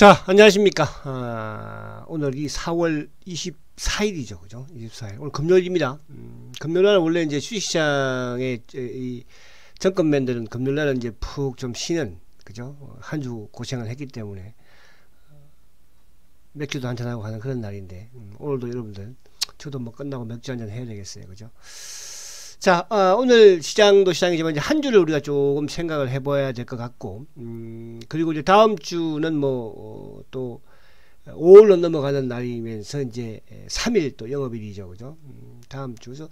자, 안녕하십니까. 오늘이 4월 24일이죠. 그죠? 24일. 오늘 금요일입니다. 금요일날은 원래 이제 주식시장의 이 정권맨들은 금요일날은 이제 푹 좀 쉬는, 그죠? 한 주 고생을 했기 때문에 맥주도 한잔하고 하는 그런 날인데, 오늘도 여러분들, 저도 뭐 끝나고 맥주 한잔 해야 되겠어요. 그죠? 자, 오늘 시장도 시장이지만 이제 한 주를 우리가 조금 생각을 해봐야 될 것 같고, 그리고 이제 다음 주는 또 5월로 넘어가는 날이면서 이제 3일 또 영업일이죠. 그죠? 다음 주. 그래서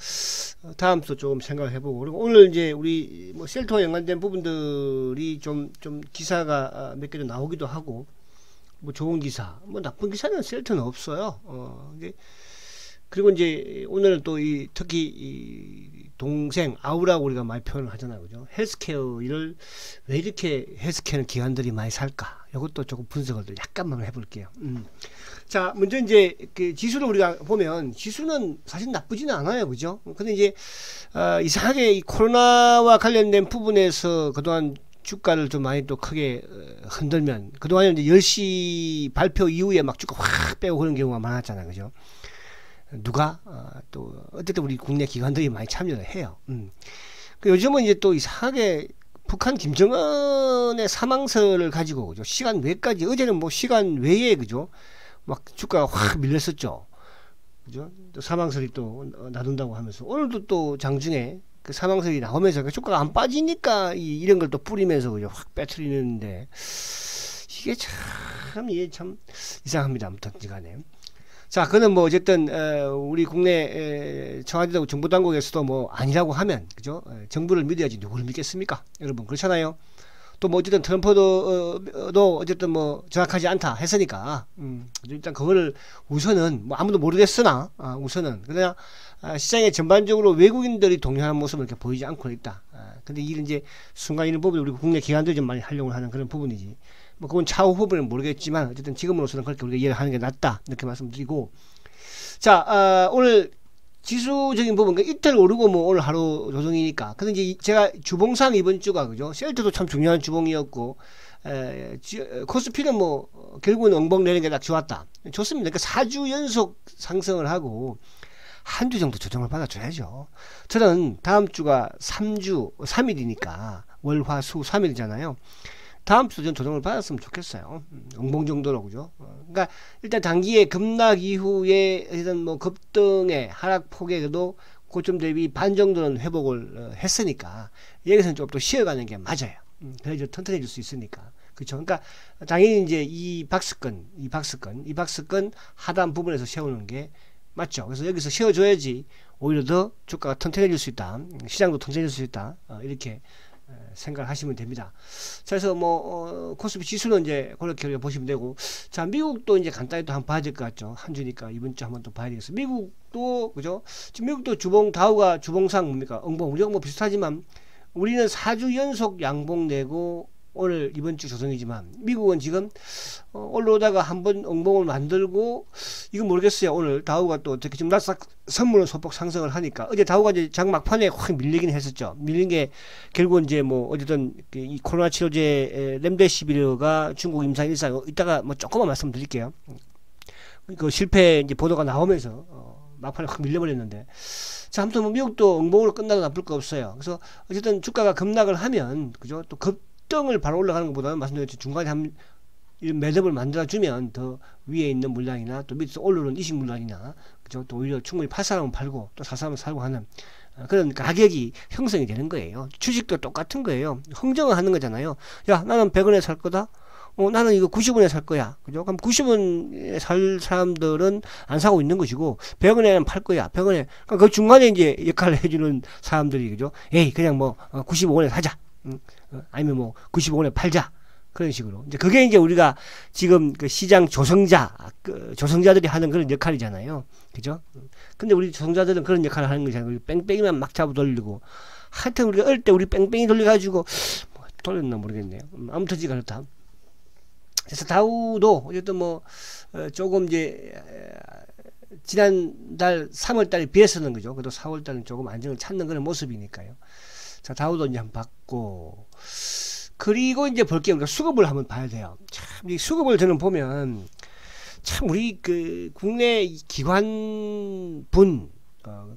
다음 주 조금 생각을 해보고, 그리고 오늘 이제 우리 뭐 셀토와 연관된 부분들이 좀 기사가 몇 개 좀 나오기도 하고, 뭐 좋은 기사, 뭐 나쁜 기사는 셀토는 없어요. 그리고 이제 오늘은 또 특히 이 동생 아우라고 우리가 많이 표현을 하잖아요. 그죠? 헬스케어 일을 왜 이렇게 헬스케어는 기관들이 많이 살까? 이것도 조금 분석을 약간만 해볼게요. 자, 먼저 이제 그 지수를 우리가 보면 지수는 사실 나쁘지는 않아요. 그죠? 근데 이제 이상하게 이 코로나와 관련된 부분에서 그동안 주가를 좀 많이 또 크게 흔들면, 그동안에 이제 10시 발표 이후에 막 주가 확 빼고 그런 경우가 많았잖아요. 그죠? 누가 또 어쨌든 우리 국내 기관들이 많이 참여를 해요. 요즘은 이제 또 이상하게 북한 김정은의 사망설을 가지고, 그죠? 시간 외까지, 어제는 뭐 시간 외에, 그죠? 막 주가가 확 밀렸었죠. 그죠? 또 사망설이 또 나둔다고 하면서, 오늘도 또 장중에 그 사망설이 나오면서 그 주가가 안 빠지니까 이런 걸 또 뿌리면서, 그죠? 확 빼트리는데, 이게 참 이상합니다. 아무튼 간에. 자, 그는 뭐 어쨌든 우리 국내 청와대도 정보당국에서도 뭐 아니라고 하면, 그죠? 정부를 믿어야지 누구를 믿겠습니까? 여러분 그렇잖아요. 또 뭐 어쨌든 트럼프도 어쨌든 뭐 정확하지 않다 했으니까 일단 그거를 우선은 뭐 아무도 모르겠으나 우선은 그냥 시장에 전반적으로 외국인들이 동요하는 모습을 이렇게 보이지 않고 있다. 근데 이게 이제 순간 이런 부분이 우리 국내 기관들이 좀 많이 하려고 하는 그런 부분이지. 뭐 그건 차후 후보는 모르겠지만 어쨌든 지금으로서는 그렇게 우리가 이해를 하는 게 낫다 이렇게 말씀드리고, 자, 오늘 지수적인 부분, 이틀 오르고 뭐 오늘 하루 조정이니까. 근데 이제 제가 주봉상 이번 주가, 그죠? 셀트도 참 중요한 주봉이었고, 코스피는 뭐 결국은 엉벙 내는 게 딱 좋았다. 좋습니다. 그러니까 4주 연속 상승을 하고 한 주 정도 조정을 받아줘야죠. 저는 다음 주가 3일이니까 월화수 3일이잖아요. 다음 주 좀 조정을 받았으면 좋겠어요. 엉봉 정도로, 그죠? 그러니까 일단 단기에 급락 이후에 이런 뭐 급등의 하락폭에도 고점 대비 반 정도는 회복을 했으니까 여기서는 좀 더 쉬어가는 게 맞아요. 그래야 튼튼해질 수 있으니까. 그렇죠? 그러니까 당연히 이제 이 박스권 하단 부분에서 세우는 게 맞죠. 그래서 여기서 쉬어줘야지 오히려 더 주가가 튼튼해질 수 있다. 시장도 튼튼해질 수 있다. 이렇게 생각을 하시면 됩니다. 자, 그래서 뭐 코스피 지수는 이제 그렇게 우리가 보시면 되고, 자, 미국도 이제 간단히 또 한번 봐야 될 것 같죠. 한 주니까 이번 주 한번 또 봐야 되겠어요. 미국도, 그죠? 지금 미국도 다우가 주봉상 뭡니까? 엉봉. 우리가 뭐 비슷하지만 우리는 4주 연속 양봉 내고 오늘 이번 주 조정이지만 미국은 지금 올라오다가 한번 엉봉을 만들고, 이건 모르겠어요. 오늘 다우가 또 어떻게 지금 나스닥 선물은 소폭 상승을 하니까, 어제 다우가 이제 장 막판에 확 밀리긴 했었죠. 밀린 게 결국은 이제 뭐 어쨌든 이 코로나 치료제 렘데시비르가 중국 임상 일상, 이따가 뭐 조금만 말씀드릴게요. 그 실패 이제 보도가 나오면서 막판에 확 밀려버렸는데, 자, 아무튼 뭐 미국도 엉봉으로 끝나도 나쁠 거 없어요. 그래서 어쨌든 주가가 급락을 하면, 그죠? 또 급등을 바로 올라가는 것보다는 말씀드렸죠. 중간에 이런 매듭을 만들어주면 더 위에 있는 물량이나 또 밑에서 올라오는 이식 물량이나, 그죠? 또 오히려 충분히 팔 사람은 팔고 또 살 사람은 살고 하는 그런 가격이 형성이 되는 거예요. 주식도 똑같은 거예요. 흥정을 하는 거잖아요. 야, 나는 100원에 살 거다. 나는 이거 90원에 살 거야. 그죠? 그럼 90원에 살 사람들은 안 사고 있는 것이고, 100원에는 팔 거야. 100원에. 그러니까 그 중간에 이제 역할을 해주는 사람들이, 그죠? 에이, 그냥 뭐, 95원에 사자. 아니면 뭐, 95원에 팔자. 그런 식으로. 이제 그게 이제 우리가 지금 그 시장 조성자들이 하는 그런 역할이잖아요. 그죠? 근데 우리 조성자들은 그런 역할을 하는 거잖아요. 뺑뺑이만 막 잡아 돌리고. 하여튼 우리가 어릴 때 우리 뺑뺑이 돌려가지고, 뭐, 돌렸나 모르겠네요. 아무튼 그렇다. 그래서 다우도 어쨌든 뭐 조금 이제 지난달 3월달에 비해서는, 그죠? 그래도 4월달은 조금 안정을 찾는 그런 모습이니까요. 자, 다우도 이제 한번 봤고, 그리고 이제 볼게요. 우리가 수급을 한번 봐야 돼요. 참 참 이 수급을 저는 보면 참 우리 그 국내 기관분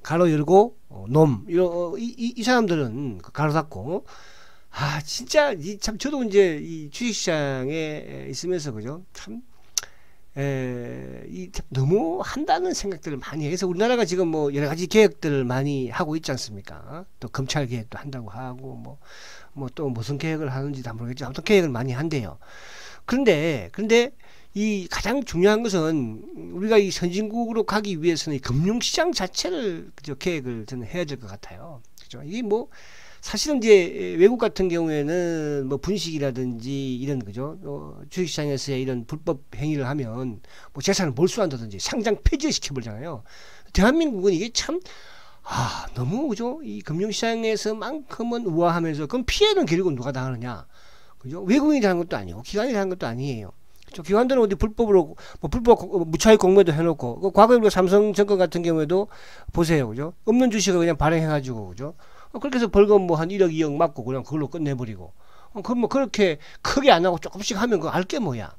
가로 열고 놈 이 사람들은 가로 닫고 진짜 참 저도 이제 이 주식시장에 있으면서 그죠 참 너무 한다는 생각들을 많이 해서 우리나라가 지금 뭐 여러 가지 계획들을 많이 하고 있지 않습니까? 또 검찰 계획도 한다고 하고 뭐 또 무슨 계획을 하는지도 모르겠죠. 아무튼 계획을 많이 한대요. 그런데 이 가장 중요한 것은 우리가 이 선진국으로 가기 위해서는 이 금융시장 자체를 그저 계획을 저는 해야 될 것 같아요. 그죠? 이게 뭐 사실은 이제 외국 같은 경우에는 뭐 분식이라든지 이런 그죠 주식시장에서의 이런 불법 행위를 하면 뭐 재산을 몰수한다든지 상장 폐지시켜버리잖아요. 대한민국은 이게 참 너무 그죠 이 금융시장에서만큼은 우아하면서 그럼 피해는 결국은 누가 당하느냐 그죠 외국인이 하는 것도 아니고 기관이 하는 것도 아니에요. 그렇죠? 기관들은 어디 불법으로 뭐 불법 무차익 공매도 해놓고 과거에 우리가 삼성증권 같은 경우에도 보세요 그죠 없는 주식을 그냥 발행해가지고 그죠 그렇게 해서 벌금 뭐 한 1억 2억 맞고 그냥 그걸로 끝내버리고 그럼 뭐 그렇게 크게 안 하고 조금씩 하면 그거 알게 뭐야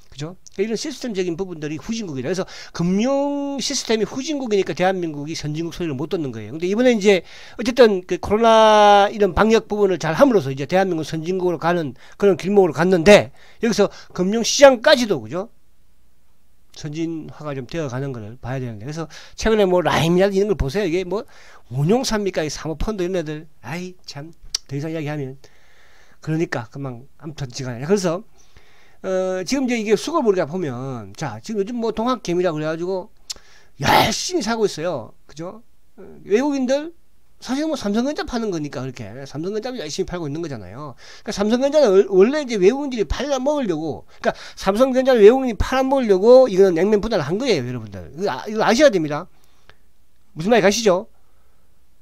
그죠 이런 시스템적인 부분들이 후진국이라 그래서 금융 시스템이 후진국이니까 대한민국이 선진국 소리를 못 듣는 거예요. 근데 이번에 이제 어쨌든 그 코로나 이런 방역 부분을 잘 함으로써 이제 대한민국 선진국으로 가는 그런 길목으로 갔는데 여기서 금융시장까지도 그죠 선진화가 좀 되어가는 것을 봐야 되는데 그래서 최근에 뭐 라임이라든지 이런 걸 보세요. 이게 뭐 운용사입니까? 이 사모펀드 이런 애들 참 더 이상 이야기하면 그러니까 금방 아무튼 지간에 그래서 지금 이제 이게 수급을 우리가 보면 지금 요즘 뭐 동학개미라 그래가지고 열심히 사고 있어요. 그죠? 외국인들 사실 뭐 삼성전자 파는 거니까 그렇게 삼성전자를 열심히 팔고 있는 거잖아요. 그러니까 삼성전자는 원래 이제 외국인들이 팔아 먹으려고 그러니까 삼성전자를 외국인이 팔아 먹으려고 이거는 냉면 분할을 한 거예요, 여러분들. 이거 아셔야 됩니다. 무슨 말이 가시죠?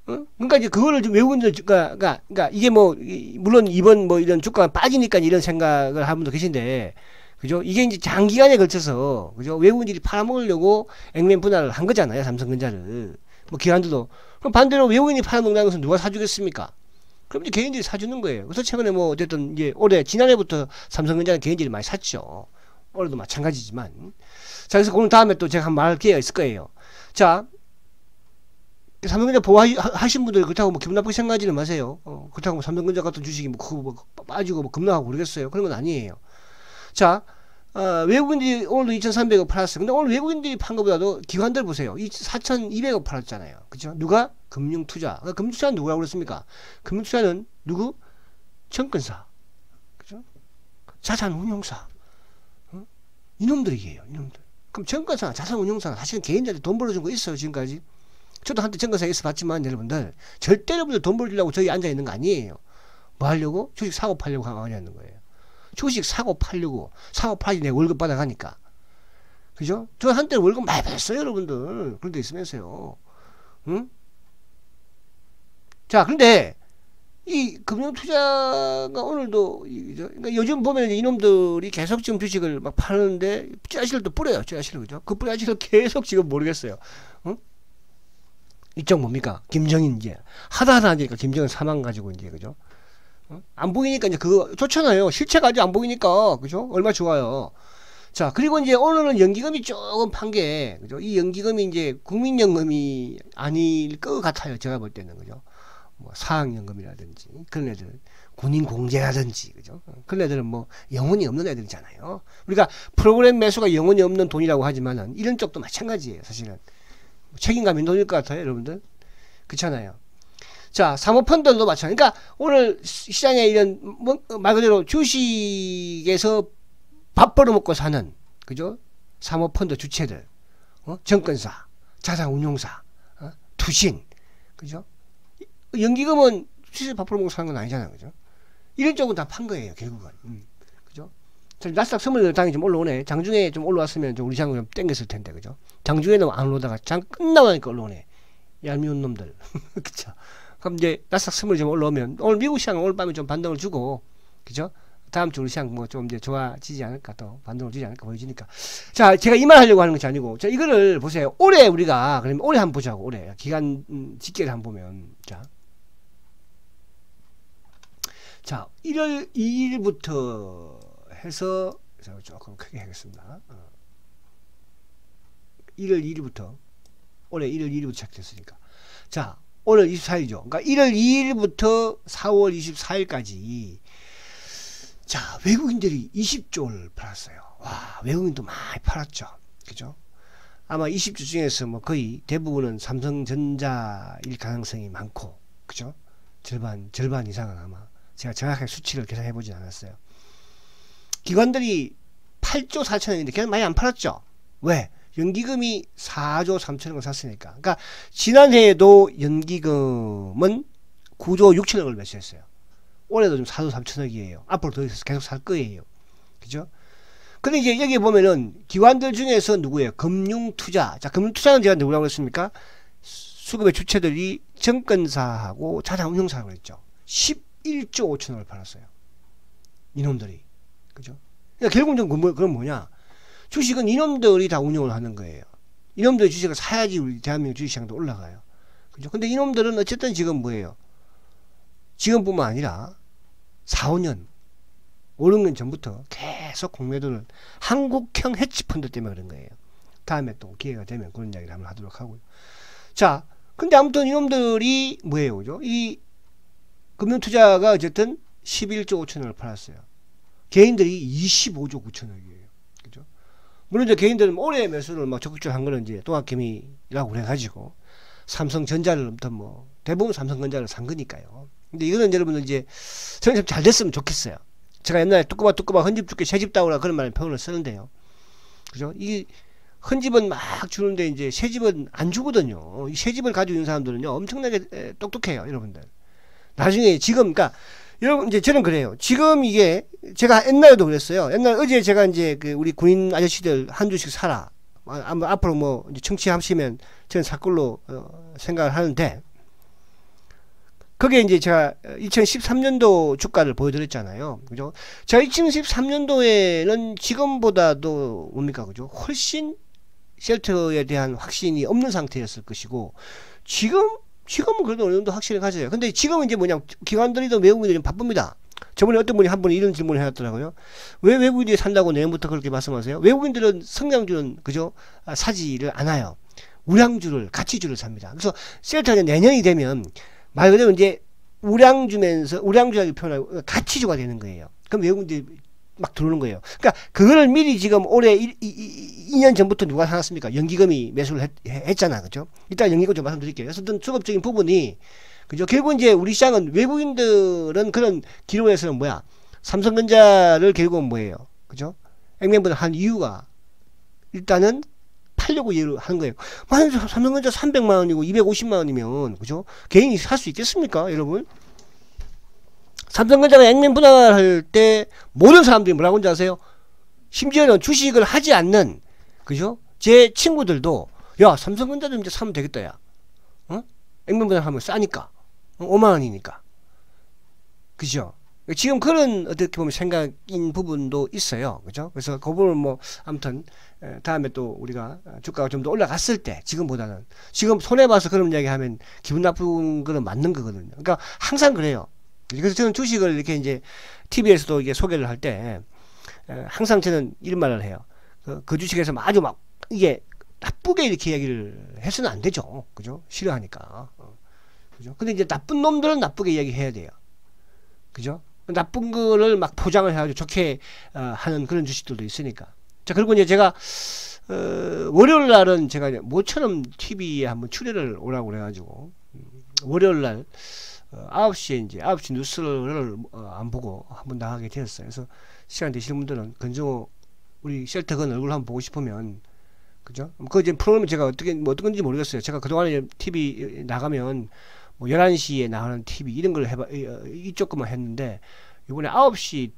그러니까 이제 그거를 좀 외국인들 그러니까 이게 뭐 물론 이번 뭐 이런 주가가 빠지니까 이런 생각을 하는 분도 계신데 그죠? 이게 이제 장기간에 걸쳐서 그죠? 외국인들이 팔아먹으려고 액면 분할을 한 거잖아요, 삼성전자를. 뭐 기관들도. 그럼 반대로 외국인이 팔아먹는 것은 누가 사주겠습니까? 그럼 이제 개인들이 사주는 거예요. 그래서 최근에 뭐 어쨌든 이제 지난해부터 삼성전자는 개인들이 많이 샀죠. 올해도 마찬가지지만. 그래서 오늘 다음에 또 제가 한번 말할 기회가 있을 거예요. 삼성전자 보호하신 분들 그렇다고 뭐 기분 나쁘게 생각하지는 마세요. 그렇다고 뭐 삼성전자 같은 주식이 뭐 빠지고 뭐 급락하고 그러겠어요. 그런 건 아니에요. 외국인들이 오늘도 2,300억 팔았어요. 근데 오늘 외국인들이 판 것보다도 기관들 보세요. 4,200억 팔았잖아요. 그죠? 누가? 금융투자. 금융투자는 누구라고 그랬습니까? 금융투자는 누구? 증권사. 그죠? 자산운용사. 이놈들이에요. 이놈들. 그럼 증권사나 자산운용사가 사실은 개인들한테 돈 벌어준 거 있어요. 지금까지. 저도 한때 증권사에 있어 봤지만 여러분들 절대 여러분들 돈 벌려고 저기 앉아 있는 거 아니에요. 뭐 하려고? 주식 사고 팔려고 앉아 있는 거예요. 주식 사고 팔려고 사고 팔지 내 월급 받아가니까 그죠? 저 한때 월급 많이 받았어요 여러분들. 그런 데 있으면서요. 응? 그런데 이 금융투자가 오늘도 그러니까 요즘 보면 이놈들이 계속 지금 주식을 막 파는데 찌라시를 또 뿌려요. 찌라시를 그죠? 그 찌라시를 계속 지금 모르겠어요. 응? 이쪽 뭡니까? 김정인 이제 하다 하니까 김정인 사망 가지고 이제 그죠? 안 보이니까 이제 그거 좋잖아요. 실체가 아직 안 보이니까 그죠? 얼마 좋아요. 그리고 이제 오늘은 연기금이 조금 판 게 그죠? 이 연기금이 이제 국민연금이 아닐 것 같아요. 제가 볼 때는 그죠? 뭐 사학연금이라든지 그런 애들 군인공제라든지 그죠? 그런 애들은 뭐 영혼이 없는 애들이잖아요. 우리가 프로그램 매수가 영혼이 없는 돈이라고 하지만은 이런 쪽도 마찬가지예요. 사실은 책임감 있는 돈일 것 같아요, 여러분들. 그렇잖아요. 사모펀드도 마찬가지. 그러니까 오늘 시장에 이런 말 그대로 주식에서 밥 벌어먹고 사는 그죠? 사모펀드 주체들, 증권사, 자산운용사, 투신, 그죠? 연기금은 주식에서 밥 벌어먹고 사는 건 아니잖아요, 그죠? 이런 쪽은 다 판 거예요, 결국은. 그죠? 나스닥 28당이 좀 올라오네. 장중에 좀 올라왔으면 좀 우리 장을 좀 땡겼을 텐데, 그죠? 장중에는 안 올라오다가 장 끝나고 나니까 올라오네. 얄미운 놈들. 그쵸? 그럼 이제 나스닥 20 좀 올라오면, 오늘 미국 시장은 오늘 밤에 좀 반등을 주고, 그죠? 다음 주 우리 시장 뭐 좀 이제 좋아지지 않을까, 또 반등을 주지 않을까 보여지니까. 제가 이 말 하려고 하는 것이 아니고, 이거를 보세요. 올해 우리가, 그러면 올해 한번 보자고, 올해. 기간, 집계를 한번 보면, 1월 2일부터 해서 조금 크게 하겠습니다. 1월 2일부터 올해 1월 2일부터 시작됐으니까 자 오늘 24일이죠. 그러니까 1월 2일부터 4월 24일까지 자 외국인들이 20조를 팔았어요. 와 외국인도 많이 팔았죠. 그죠? 아마 20조 중에서 뭐 거의 대부분은 삼성전자일 가능성이 많고 그죠? 절반 이상은 아마 제가 정확하게 수치를 계산해 보진 않았어요. 기관들이 8조 4천억인데 걔는 많이 안 팔았죠. 왜? 연기금이 4조 3천억을 샀으니까. 그러니까 지난해에도 연기금은 9조 6천억을 매수했어요. 올해도 좀 4조 3천억이에요. 앞으로 더 계속 살 거예요. 그죠? 근데 이제 여기 보면은 기관들 중에서 누구예요? 금융투자. 자, 금융투자는 제가 누구라고 했습니까? 수급의 주체들이 증권사하고 자산운용사라고 했죠. 11조 5천억을 팔았어요. 이놈들이. 그죠? 그러니까 결국은 그건 뭐냐? 주식은 이놈들이 다 운영을 하는 거예요. 이놈들의 주식을 사야지 우리 대한민국 주식시장도 올라가요. 그죠? 근데 이놈들은 어쨌든 지금 뭐예요? 지금뿐만 아니라 4, 5년, 5, 6년 전부터 계속 공매도를 한국형 헤지펀드 때문에 그런 거예요. 다음에 또 기회가 되면 그런 이야기를 한번 하도록 하고요. 자, 근데 아무튼 이놈들이 뭐예요? 그죠? 이 금융투자가 어쨌든 11조 5천억을 팔았어요. 개인들이 25조 9천억이에요. 그죠? 물론 이제 개인들은 올해 매수를 막 적극적으로 한 거는 이제 동학개미라고 그래가지고 삼성전자를 뭐 대부분 삼성전자를 산 거니까요. 근데 이거는 여러분들 이제 저는 잘 됐으면 좋겠어요. 제가 옛날에 뚜꾸바 헌집 줄게 새집 따오라 그런 말을 표현을 쓰는데요. 그죠? 이 헌집은 막 주는데 이제 새집은 안 주거든요. 이 새집을 가지고 있는 사람들은요 엄청나게 똑똑해요, 여러분들. 나중에 지금 그러니까 여러분 이제 저는 그래요. 지금 이게 제가 옛날에도 그랬어요. 옛날 어제 제가 이제 그 우리 군인 아저씨들 한 주씩 사라. 앞으로 뭐 이제 청취하시면 저는 살 걸로 생각을 하는데 그게 이제 제가 2013년도 주가를 보여드렸잖아요. 그죠? 제가 2013년도에는 지금보다도 뭡니까? 그죠? 훨씬 쉘터에 대한 확신이 없는 상태였을 것이고 지금은 그래도 어느 정도 확신을 가져요. 근데 지금은 이제 뭐냐, 기관들이든 외국인들이 좀 바쁩니다. 저번에 어떤 분이 한 분이 이런 질문을 해놨더라고요. 왜 외국인들이 산다고 내년부터 그렇게 말씀하세요? 외국인들은 성장주는, 그죠? 사지를 않아요. 우량주를, 가치주를 삽니다. 그래서 셀터는 내년이 되면 말 그대로 이제 우량주라고 표현하고 가치주가 되는 거예요. 그럼 외국인들이 막 들어오는 거예요. 그러니까 그거를 미리 지금 올해 2년 전부터 누가 사놨습니까? 연기금이 매수를 했잖아. 그죠? 이따 연기금 좀 말씀드릴게요. 그래서 어떤 수급적인 부분이, 그죠? 결국 이제 우리 시장은 외국인들은 그런 기록에서는 뭐야? 삼성전자를 결국은 뭐예요? 그죠? 액면보다 한 이유가 일단은 팔려고 이해를 하는 거예요. 만약에 삼성전자 300만원이고 250만원이면, 그죠? 개인이 살 수 있겠습니까? 여러분? 삼성전자가 액면 분할할 때 모든 사람들이 뭐라고 하는지 아세요? 심지어는 주식을 하지 않는, 그죠? 제 친구들도 야 삼성전자 좀 이제 사면 되겠다 야. 어? 액면 분할하면 싸니까 5만원이니까. 그죠? 지금 그런 어떻게 보면 생각인 부분도 있어요. 그죠? 그래서 그 부분은 뭐 아무튼 다음에 또 우리가 주가가 좀 더 올라갔을 때 지금보다는 지금 손해봐서 그런 이야기 하면 기분 나쁜 거는 맞는 거거든요. 그러니까 항상 그래요. 그래서 저는 주식을 이렇게 이제 TV에서도 이게 소개를 할 때 항상 저는 이런 말을 해요. 그 주식에서 아주 막 이게 나쁘게 이렇게 이야기를 해서는 안 되죠. 그죠? 싫어하니까. 그죠? 근데 이제 나쁜 놈들은 나쁘게 이야기해야 돼요. 그죠? 나쁜 거를 막 포장을 해가지고 좋게 하는 그런 주식들도 있으니까. 자, 그리고 이제 제가 월요일 날은 제가 모처럼 TV에 한번 출연을 오라고 그래가지고 월요일 날 9시에 이제 9시 뉴스를 안 보고 한번 나가게 되었어요. 그래서 시간 되시는 분들은 건정호 우리 쉘터건 얼굴 한번 보고 싶으면, 그죠? 그 이제 프로그램 제가 어떤 건지 모르겠어요. 제가 그동안에 TV 나가면 뭐 11시에 나가는 TV 이런 걸 이쪽 것만 했는데 이번에 9시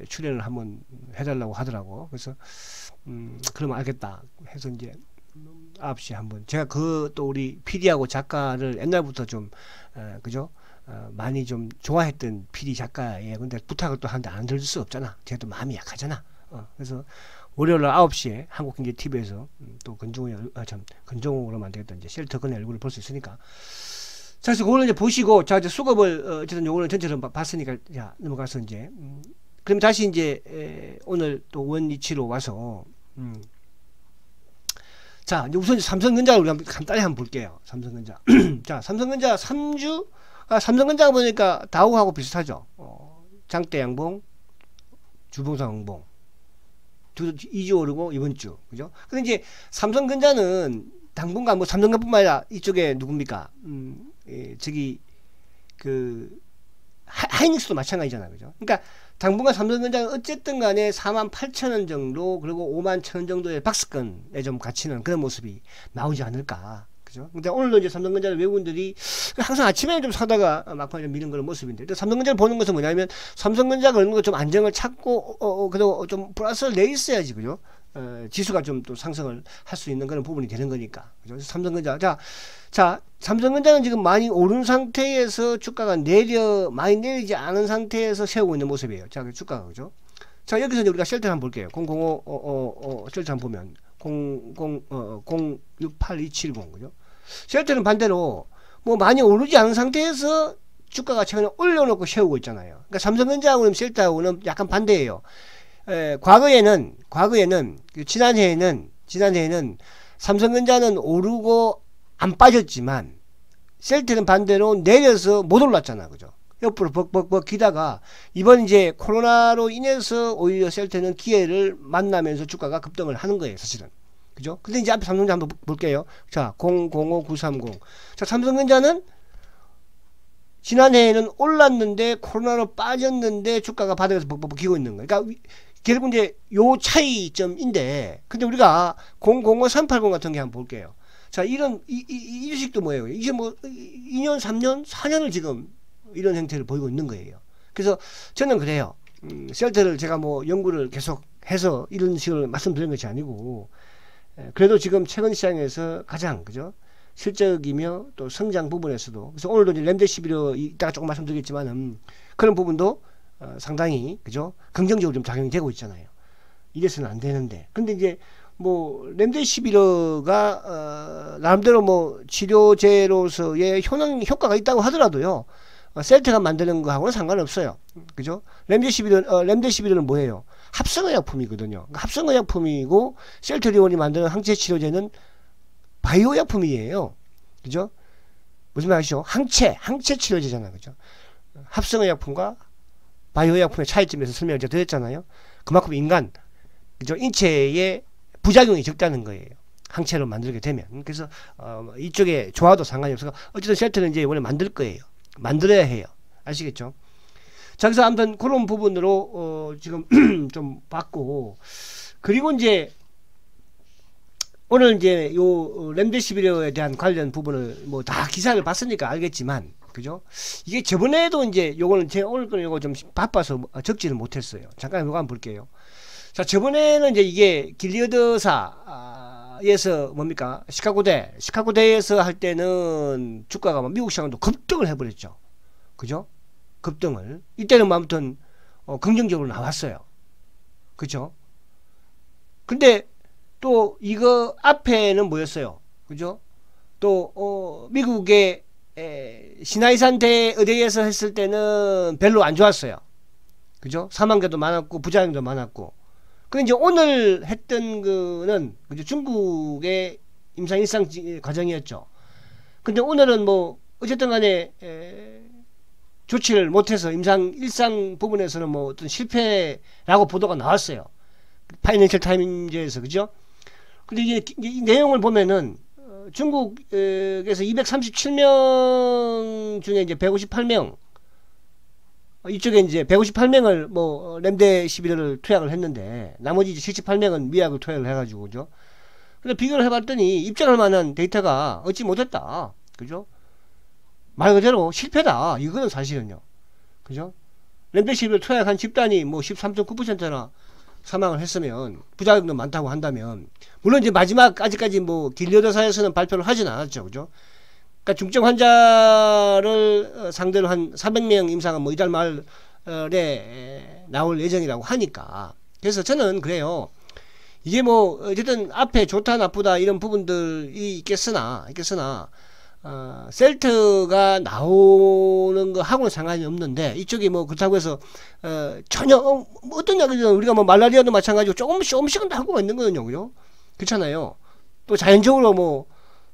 출연을 한번 해달라고 하더라고. 그래서 그러면 알겠다 해서 이제 9시에 한번 제가 그 또 우리 PD하고 작가를 옛날부터 좀 그죠? 많이 좀 좋아했던 PD 작가예요. 근데 부탁을 또 하는데 안 들을 수 없잖아. 제가 또 마음이 약하잖아. 그래서 월요일 날 9시에 한국경제TV에서 또 건정호로 만들겠다 이제 쉘터건의 얼굴을 볼 수 있으니까. 자, 그래서 그거는 이제 보시고, 자, 이제 수급을, 어쨌든 요거는 전체로 봤으니까, 자, 넘어가서 이제, 그럼 다시 이제 오늘 또 원위치로 와서 자, 이제 우선 삼성전자를 우리가 간단히 한번 볼게요. 삼성전자. 자, 삼성전자 3주, 삼성전자가 보니까 다우하고 비슷하죠. 장대 양봉, 주봉상 응봉. 2주 오르고 이번 주. 그죠? 근데 이제 삼성전자는 당분간 뭐 삼성전자뿐만 아니라 이쪽에 누굽니까? 저기, 하이닉스도 마찬가지잖아요. 그죠? 그러니까 당분간 삼성전자는 어쨌든 간에 48,000원 정도 그리고 51,000원 정도의 박스권에 좀 갇히는 그런 모습이 나오지 않을까. 그죠? 근데 오늘도 이제 삼성전자를 외국인들이 항상 아침에 좀 사다가 막판에 좀 미는 그런 모습인데, 삼성전자를 보는 것은 뭐냐면 삼성전자가 어느 정도 좀 안정을 찾고 그래도 좀 플러스를 내 있어야지. 그죠? 지수가 좀 또 상승을 할 수 있는 그런 부분이 되는 거니까. 그죠? 삼성전자. 자, 삼성전자는 지금 많이 오른 상태에서 주가가 많이 내리지 않은 상태에서 세우고 있는 모습이에요. 자, 그 주가가. 그죠? 자, 여기서 이제 우리가 쉘터를 한번 볼게요. 005, 쉘터 한번 보면, 068,270. 그죠? 쉘터는 반대로, 뭐 많이 오르지 않은 상태에서 주가가 최근에 올려놓고 세우고 있잖아요. 그러니까 삼성전자하고는 쉘터하고는 약간 반대예요. 과거에는 지난해에는 삼성전자는 오르고 안 빠졌지만 셀트는 반대로 내려서 못 올랐잖아. 그죠? 옆으로 벅벅벅 기다가 이번 이제 코로나로 인해서 오히려 셀트는 기회를 만나면서 주가가 급등을 하는 거예요, 사실은. 그죠? 근데 이제 앞에 삼성전자 한번 볼게요. 자, 005930. 자, 삼성전자는 지난해에는 올랐는데 코로나로 빠졌는데 주가가 바닥에서 벅벅벅 기고 있는 거예요. 그러니까 결국 이제 요 차이점인데, 근데 우리가 005380 같은 게 한번 볼게요. 자, 이 주식도 뭐예요? 이제 뭐 2년, 3년, 4년을 지금 이런 형태를 보이고 있는 거예요. 그래서 저는 그래요. 셀트를 제가 뭐 연구를 계속 해서 이런 식으로 말씀드리는 것이 아니고, 그래도 지금 최근 시장에서 가장, 그죠? 실적이며 또 성장 부분에서도, 그래서 오늘도 이제 램데시비로 이따가 조금 말씀드리겠지만은 그런 부분도 상당히, 그죠? 긍정적으로 좀 작용이 되고 있잖아요. 이래서는 안 되는데. 근데 이제 뭐 램데시비르가 나름대로 뭐 치료제로서의 효과가 있다고 하더라도요, 셀트가 만드는 거하고는 상관없어요. 그죠? 램데시비르는 뭐예요? 합성의약품이거든요. 그러니까 합성의약품이고 셀트리온이 만드는 항체 치료제는 바이오약품이에요. 그죠? 무슨 말이죠? 항체 치료제잖아요. 그죠? 합성의약품과 바이오약품의 차이점에서 설명을 제가 드렸잖아요. 그만큼 인간, 그죠? 인체에 부작용이 적다는 거예요. 항체로 만들게 되면. 그래서 이쪽에 좋아도 상관이 없어서 어쨌든 셀트는 이제 원래 만들 거예요. 만들어야 해요. 아시겠죠? 자, 그래서 아무튼 그런 부분으로 지금 좀 봤고, 그리고 이제 오늘 이제 요 램데시비르에 대한 관련 부분을 뭐 다 기사를 봤으니까 알겠지만, 그죠? 이게 저번에도 이제 요거는 제가 오늘 거는 요거 좀 바빠서 적지는 못했어요. 잠깐 요거 한번 볼게요. 자, 저번에는 이제 이게 길리어드사에서 뭡니까? 시카고대에서 할 때는 주가가 미국 시장도 급등을 해버렸죠. 그죠? 급등을. 이때는 뭐 아무튼 긍정적으로 나왔어요. 그죠? 근데 또 이거 앞에는 뭐였어요? 그죠? 또 미국의 시나이산 대의대에서 했을 때는 별로 안 좋았어요. 그죠? 사망자도 많았고 부작용도 많았고. 근데 이제 오늘 했던 거는 그죠? 중국의 임상 일상 과정이었죠. 근데 오늘은 뭐 어쨌든 간에 조치를 못해서 임상 일상 부분에서는 뭐 어떤 실패라고 보도가 나왔어요. 파이낸셜 타임즈에서. 그죠? 근데 이게 이 내용을 보면은 중국에서 237명 중에 이제 158명, 이쪽에 이제 158명을 뭐 램데시비르를 투약을 했는데 나머지 이제 78명은 미약을 투약을 해가지고. 그죠? 근데 비교를 해봤더니 입증할 만한 데이터가 얻지 못했다. 그죠? 말 그대로 실패다. 이거는 사실은요. 그죠? 램데시비르 투약한 집단이 뭐 13.9%나 사망을 했으면, 부작용도 많다고 한다면, 물론 이제 아직까지 뭐 길리어드사에서는 발표를 하진 않았죠. 그죠? 그러니까 중증 환자를 상대로 한 400명 임상은 뭐 이달 말에 나올 예정이라고 하니까. 그래서 저는 그래요. 이게 뭐 어쨌든 앞에 좋다 나쁘다 이런 부분들이 있겠으나 셀트가 나오는 거 하고는 상관이 없는데, 이쪽이 뭐 그렇다고 해서 전혀 뭐 어떤 약이든 우리가 뭐 말라리아도 마찬가지고 조금씩은 하고 있는 거거든요. 그죠? 그렇잖아요. 또 자연적으로 뭐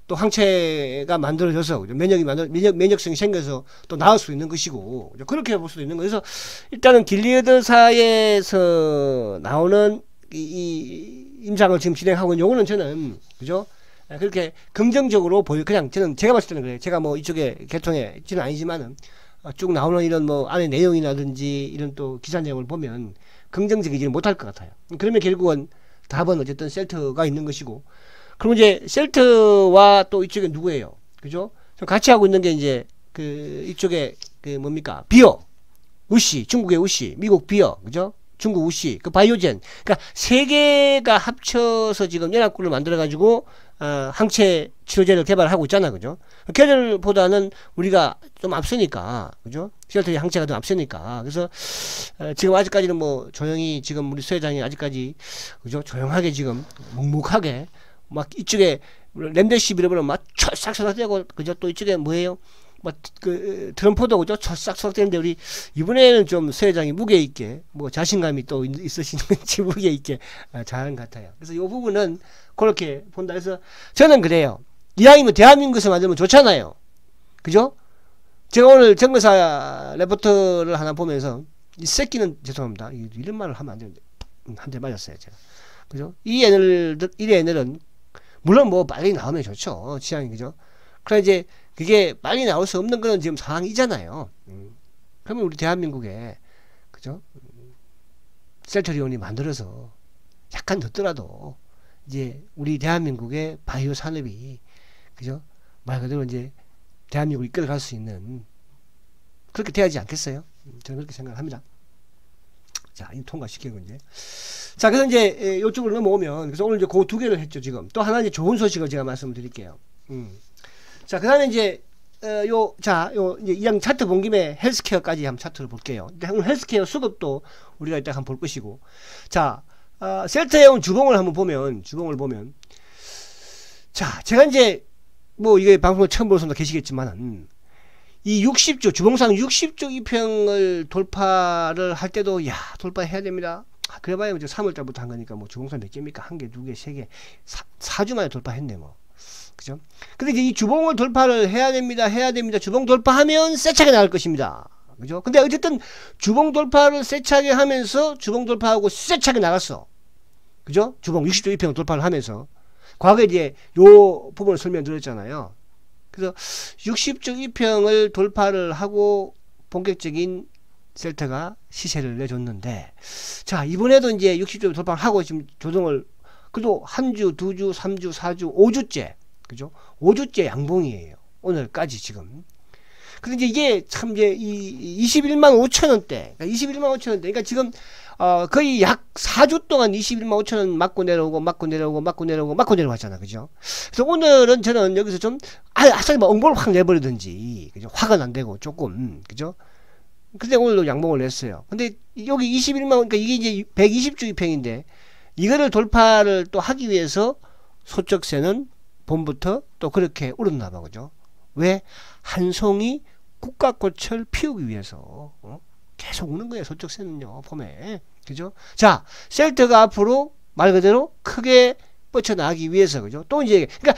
또 항체가 만들어져서, 그죠? 면역성이 생겨서 또 나을 수 있는 것이고, 그죠? 그렇게 볼 수도 있는 거예요. 그래서 일단은 길리어드사에서 나오는 이 임상을 지금 진행하고 있는 요거는 저는, 그죠? 그렇게 긍정적으로 그냥 제가 봤을 때는 그래요. 제가 뭐 이쪽에 계통에 지는 아니지만은 쭉 나오는 이런 뭐 안에 내용이라든지 이런 또 기사 내용을 보면 긍정적이지는 못할 것 같아요. 그러면 결국은 답은 어쨌든 셀트가 있는 것이고, 그럼 이제 셀트와 또 이쪽에 누구예요? 그죠? 같이 하고 있는 게 이제 그 이쪽에 그 뭡니까? 비어, 우시, 중국의 우시, 미국 비어, 그죠? 중국 우시, 그 바이오젠. 그러니까 세 개가 합쳐서 지금 연합군을 만들어 가지고 항체 치료제를 개발하고 있잖아, 그죠? 걔들보다는 우리가 좀 앞서니까, 그죠? 셀트의 항체가 좀 앞서니까. 그래서 지금 아직까지는 뭐 조용히 지금 우리 소회장이 아직까지, 그죠? 조용하게 지금 묵묵하게 막 이쪽에 렘데시비르를 막 철싹철싹 되고, 그죠? 또 이쪽에 뭐예요? 막 그 트럼프도, 그죠? 철싹철싹 되는데 우리 이번에는 좀 소회장이 무게 있게 뭐 자신감이 또 있으시는지 무게 있게 잘하는 것 같아요. 그래서 이 부분은 그렇게 본다 해서 저는 그래요. 이왕이면 대한민국에서 만들면 좋잖아요. 그죠? 제가 오늘 정거사 레포트를 하나 보면서 이 새끼는, 죄송합니다, 이런 말을 하면 안 되는데 한 대 맞았어요, 제가. 그죠? 이 애들은 물론 뭐 빨리 나오면 좋죠, 취향이. 그죠? 그러나 이제 그게 빨리 나올 수 없는 그런 지금 상황이잖아요. 그러면 우리 대한민국에, 그죠? 셀트리온이 만들어서 약간 늦더라도 이제 우리 대한민국의 바이오 산업이, 그죠? 말 그대로 이제 대한민국을 이끌어갈 수 있는, 그렇게 돼야지 않겠어요? 저는 그렇게 생각을 합니다. 자, 이 통과시키고 이제. 자, 그래서 이제 이쪽으로 넘어오면, 그래서 오늘 이제 그 두 개를 했죠, 지금. 또 하나 이제 좋은 소식을 제가 말씀을 드릴게요. 자, 그 다음에 이제 이제 이왕 차트 본 김에 헬스케어까지 한번 차트를 볼게요. 오늘 헬스케어 수급도 우리가 이따 한번 볼 것이고. 자, 셀트에 온 주봉을 한번 보면, 자, 제가 이제 뭐 이게 방송을 처음 보는 분도 계시겠지만, 이 60주, 주봉상 60주 이평을 돌파를 할 때도, 야, 돌파해야 됩니다. 그래봐야 이제 3월달부터 한 거니까 뭐 주봉상 몇 개입니까? 한 개, 두 개, 세 개, 4주 만에 돌파했네, 뭐. 그죠? 근데 이제 이 주봉을 돌파를 해야 됩니다. 주봉 돌파하면 세차게 나갈 것입니다. 그죠? 근데 어쨌든 주봉 돌파를 세차게 하면서 주봉 돌파하고 세차게 나갔어. 그죠? 주봉 60주 이평을 돌파를 하면서. 과거에 이제 요 부분을 설명드렸잖아요. 그래서 60주 이평을 돌파를 하고 본격적인 셀트가 시세를 내줬는데, 자, 이번에도 이제 60주 돌파를 하고 지금 조정을, 그래도 한 주, 두 주, 3주, 4주, 5주째, 그죠? 5주째 양봉이에요. 오늘까지 지금. 근데 이제 이게 참 이제 이 21만 5천 원대, 그러니까 21만 5천 원대, 그러니까 지금 거의 약 4주 동안 21만 5천 원 맞고 내려왔잖아, 그죠? 그래서 오늘은 저는 여기서 좀 아싸리 뭐 엉보를 확 내버리든지, 그죠? 화가 안 되고 조금, 그죠? 근데 오늘도 양봉을 냈어요. 근데 여기 21만, 그러니까 이게 이제 120주 이평인데 이거를 돌파를 또 하기 위해서 소쩍새는 봄부터 또 그렇게 울었나 봐, 그죠? 왜? 한 송이 국화꽃을 피우기 위해서 계속 우는 거예요, 소쩍새는요, 봄에. 그죠? 자, 셀트가 앞으로 말 그대로 크게 뻗쳐나가기 위해서, 그죠? 또 이제, 그러니까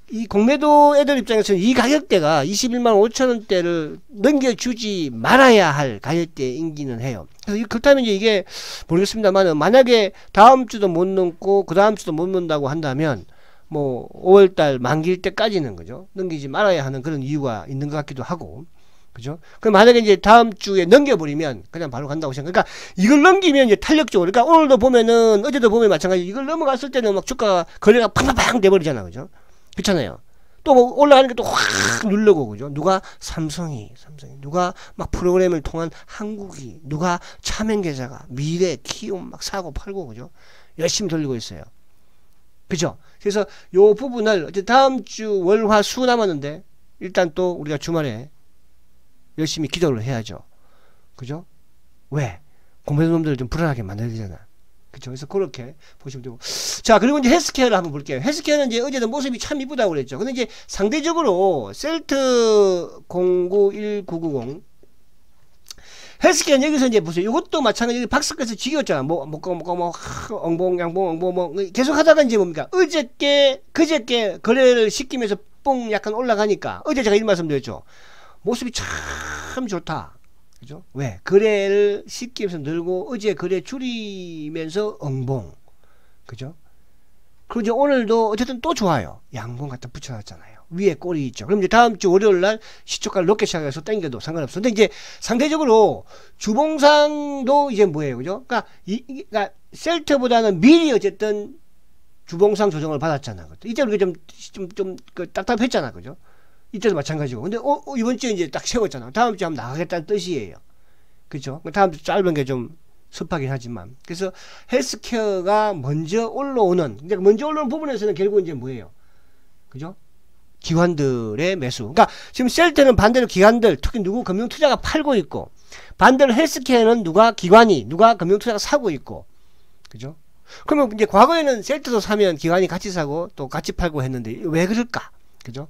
이 공매도 애들 입장에서는 이 가격대가 21만 5천 원대를 넘겨주지 말아야 할 가격대이기는 해요. 그래서 그렇다면 이제 이게 모르겠습니다만, 만약에 다음 주도 못 넘고 그 다음 주도 못 넘는다고 한다면 뭐 5월달 만기일 때까지는, 그죠? 넘기지 말아야 하는 그런 이유가 있는 것 같기도 하고, 그죠? 그럼 만약에 이제 다음 주에 넘겨버리면 그냥 바로 간다고 생각. 그러니까 이걸 넘기면 이제 탄력적으로, 그러니까 오늘도 보면은, 어제도 보면 마찬가지. 이걸 넘어갔을 때는 막 주가 거래가 팡팡팡 돼버리잖아, 그죠? 그렇잖아요. 또 뭐 올라가는 게 또 확 누르고, 그죠? 누가 삼성이, 누가 막 프로그램을 통한 한국이, 누가 차명계좌가, 미래, 키움 막 사고 팔고, 그죠? 열심히 돌리고 있어요. 그죠? 그래서 요 부분을 이제 다음 주 월, 화, 수 남았는데 일단 또 우리가 주말에 열심히 기도를 해야죠. 그죠? 왜? 공매도 놈들을 좀 불안하게 만들어야 되잖아. 그쵸. 그래서 그렇게 보시면 되고. 자, 그리고 이제 헬스케어를 한번 볼게요. 헬스케어는 이제 어제도 모습이 참 이쁘다고 그랬죠. 근데 이제 상대적으로 셀트 091990 헬스케어는 여기서 이제 보세요. 이것도 마찬가지로 박스까지 지겼잖아. 엉봉, 양봉, 엉봉, 계속 하다가 이제 뭡니까? 그저께 거래를 시키면서 뽕 약간 올라가니까 어제 제가 이런 말씀 드렸죠. 모습이 참 좋다. 그죠? 왜? 거래를 시키면서 늘고 어제 거래 줄이면서 엉봉. 그죠? 그리고 이제 오늘도 어쨌든 또 좋아요. 양봉 갖다 붙여놨잖아요. 위에 꼬리 있죠. 그럼 이제 다음 주 월요일 날 시초가를 높게 시작해서 땡겨도 상관없어. 근데 이제 상대적으로 주봉상도 이제 뭐예요? 그죠? 그러니까 셀트보다는 미리 어쨌든 주봉상 조정을 받았잖아. 이때 우리가 좀 답답했잖아. 그죠? 이때도 마찬가지고. 근데 이번 주에 이제 딱 세웠잖아. 다음 주에 한번 나가겠다는 뜻이에요. 그죠? 다음 주 짧은 게 좀 습하긴 하지만. 그래서 헬스케어가 먼저 올라오는, 먼저 올라오는 부분에서는 결국 이제 뭐예요? 그죠? 기관들의 매수. 그러니까 지금 셀트는 반대로 기관들, 특히 누구 금융투자가 팔고 있고, 반대로 헬스케어는 누가 금융투자가 사고 있고, 그죠? 그러면 이제 과거에는 셀트도 사면 기관이 같이 사고 또 같이 팔고 했는데 왜 그럴까? 그죠?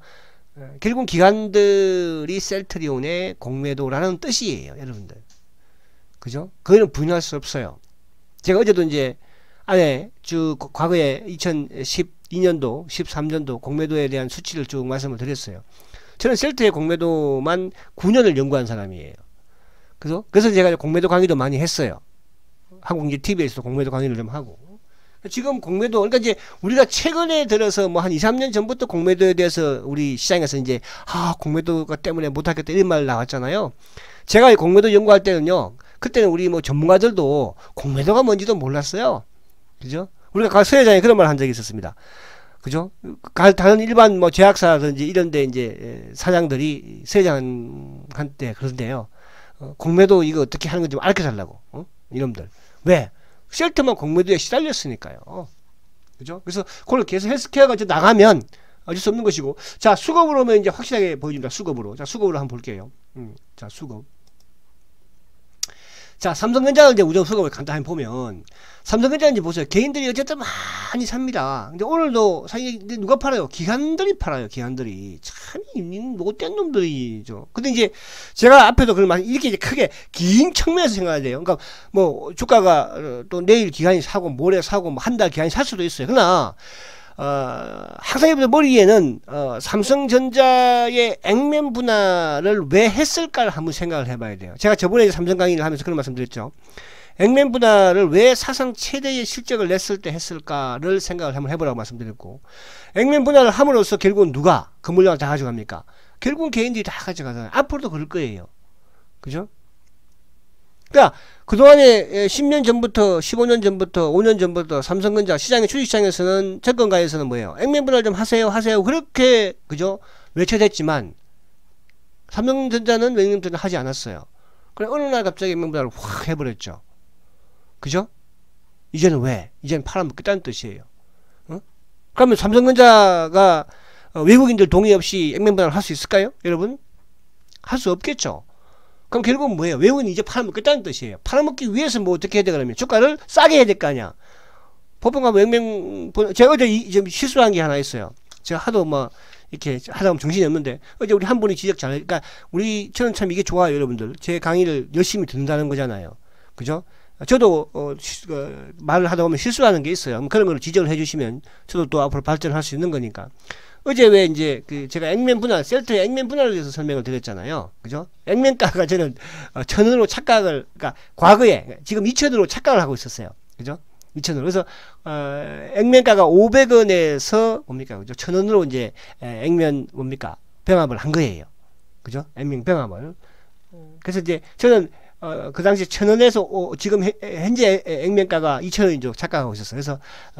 결국 기관들이 셀트리온의 공매도라는 뜻이에요, 여러분들. 그죠? 그거는 부인할 수 없어요. 제가 어제도 이제 과거에 2012년도, 13년도 공매도에 대한 수치를 쭉 말씀을 드렸어요. 저는 셀트의 공매도만 9년을 연구한 사람이에요. 그래서 제가 공매도 강의도 많이 했어요. 한국TV에서도 공매도 강의를 좀 하고. 지금 공매도, 그러니까 이제 우리가 최근에 들어서 뭐 한 2, 3년 전부터 공매도에 대해서 우리 시장에서 이제, 공매도가 때문에 못하겠다 이런 말 나왔잖아요. 제가 공매도 연구할 때는요, 그때는 우리 뭐 전문가들도 공매도가 뭔지도 몰랐어요. 그죠? 우리가 서회장에 그런 말 한 적이 있었습니다. 그죠? 다른 일반 뭐 제약사라든지 이런데 이제 사장들이 서회장한테 그런데요. 공매도 이거 어떻게 하는 건지 알게 달라고. 이놈들. 왜? 셀트만 공매도에 시달렸으니까요. 그죠? 그래서 그걸 계속 헬스케어가 이제 나가면 어쩔 수 없는 것이고. 자, 수급으로 오면 이제 확실하게 보여줍니다. 수급으로. 자, 수급으로 한번 볼게요. 자, 수급. 자, 삼성전자를 이제 우정 수급을 간단히 보면, 삼성전자는 이제 보세요. 개인들이 어쨌든 많이 삽니다. 근데 오늘도 사실 누가 팔아요? 기관들이 팔아요. 기관들이. 참, 못된 놈들이죠. 근데 이제 제가 앞에도 그런 말, 이렇게 이제 크게 긴 측면에서 생각해야 돼요. 그러니까 뭐 주가가 또 내일 기관이 사고 모레 사고 뭐 한 달 기관이 살 수도 있어요. 그러나 항상 여러분들 머리에는 삼성전자의 액면 분할을 왜 했을까를 한번 생각을 해봐야 돼요. 제가 저번에 삼성 강의를 하면서 그런 말씀 드렸죠. 액면 분할을 왜 사상 최대의 실적을 냈을 때 했을까를 생각을 한번 해보라고 말씀드렸고, 액면 분할을 함으로써 결국은 누가 그 물량을 다 가져갑니까? 결국은 개인들이 다 가져가잖아요. 앞으로도 그럴 거예요. 그죠? 그러니까 그동안에 10년 전부터 15년 전부터 5년 전부터 삼성전자 시장의 주식시장에서는 채권가에서는 뭐예요? 액면 분할 좀 하세요 그렇게 그죠? 외쳐댔지만 삼성전자는 액면 분할 하지 않았어요. 그래 어느 날 갑자기 액면 분할을 확 해버렸죠. 그죠? 이제는 왜? 이제는 팔아먹겠다는 뜻이에요. 그러면 삼성전자가 외국인들 동의 없이 액면 분할을 할 수 있을까요? 여러분? 할 수 없겠죠. 그럼 결국은 뭐예요? 외국인이 이제 팔아먹겠다는 뜻이에요. 팔아먹기 위해서 뭐 어떻게 해야 돼 그러면? 주가를 싸게 해야 될 거 아니야. 보편가면 제가 어제 좀 실수한 게 하나 있어요. 제가 하도 뭐 이렇게 하다 보면 정신이 없는데 어제 우리 한 분이 지적 잘, 그러니까 저는 참 이게 좋아요, 여러분들. 제 강의를 열심히 듣는다는 거잖아요. 그죠? 저도 말을 하다 보면 실수하는 게 있어요. 그런 걸 지적을 해주시면 저도 또 앞으로 발전할 수 있는 거니까. 어제 왜 이제 제가 액면 분할, 셀트의 액면 분할에 대해서 설명을 드렸잖아요. 그죠? 액면가가 저는 1,000원으로 착각을, 그러니까 과거에 지금 2,000원으로 착각을 하고 있었어요. 그죠? 2,000원. 그래서 액면가가 500원에서 뭡니까? 그죠? 1,000원으로 이제 액면 뭡니까? 병합을 한 거예요. 그죠? 액면 병합을. 그래서 이제 저는 그 당시 1,000원에서 지금 현재 액면가가 2,000원인 착각하고 있었어요. 그래서